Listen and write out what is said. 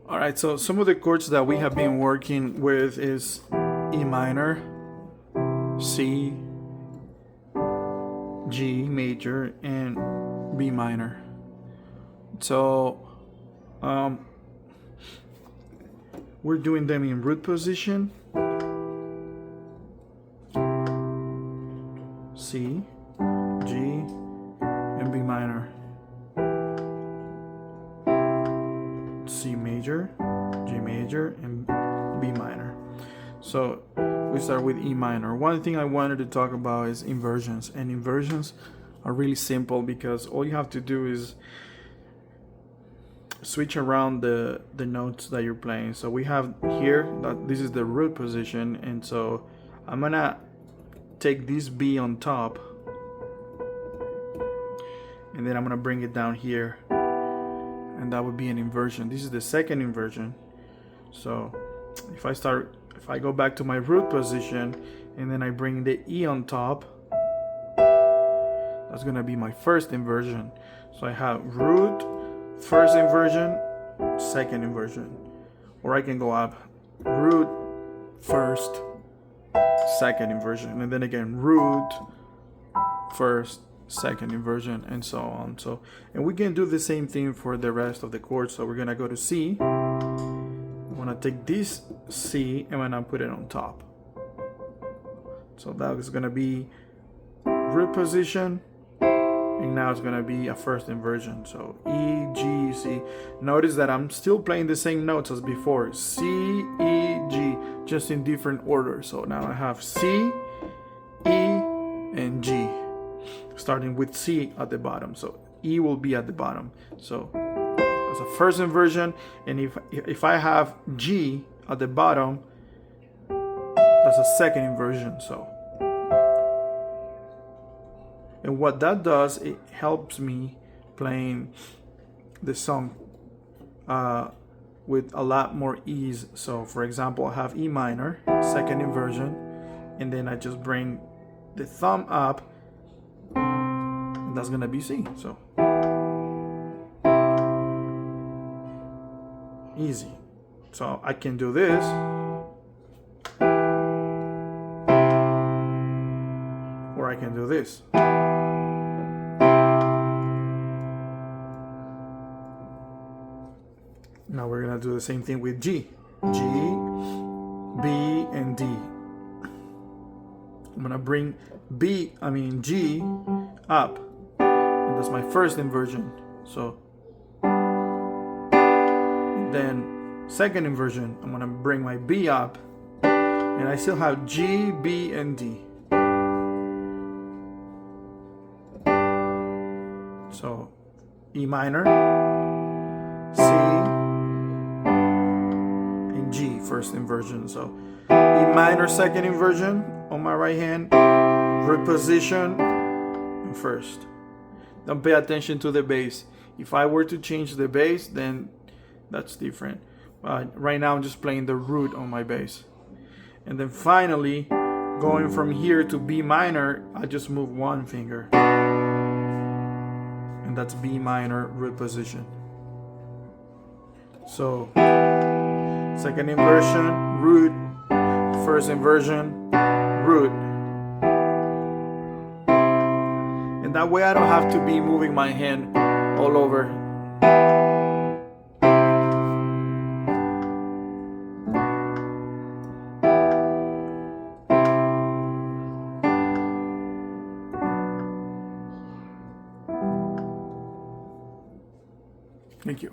All right, so some of the chords that we have been working with is E minor, C, G major, and B minor. So we're doing them in root position. C, G, and B minor. C major, G major, and B minor. So we start with E minor. One thing I wanted to talk about is inversions, and inversions are really simple because all you have to do is switch around the notes that you're playing. So we have here that this is the root position, and so I'm gonna take this B on top, and then I'm gonna bring it down here, and that would be an inversion. This is the second inversion. So if I go back to my root position and then I bring the E on top, that's gonna be my first inversion. So I have root, first inversion, second inversion. Or I can go up root, first, second inversion, and then again root, first, second inversion, and so on. So, and we can do the same thing for the rest of the chords. So we're gonna go to C. I'm gonna take this C and I'm gonna put it on top. So that is gonna be root position, and now it's gonna be a first inversion. So E, G, C. Notice that I'm still playing the same notes as before. C, E, G, just in different order. So now I have C, E, and G, starting with C at the bottom. So E will be at the bottom. So that's a first inversion, and if I have G at the bottom, that's a second inversion. So, and what that does, it helps me playing the song with a lot more ease. So for example, I have E minor, second inversion, and then I just bring the thumb up, and that's gonna be C. So easy. So I can do this, or I can do this. Now we're gonna do the same thing with G. G, B, and D. I'm gonna bring G up, and that's my first inversion. So then second inversion, I'm gonna bring my B up, and I still have G, B, and D. So E minor, C, and G, first inversion. So E minor, second inversion on my right hand, root position, and first. Don't pay attention to the bass. If I were to change the bass, then that's different. Right now I'm just playing the root on my bass. And then finally, going from here to B minor, I just move one finger. And that's B minor, root position. So, second inversion, root, first inversion, root. And that way I don't have to be moving my hand all over. Thank you.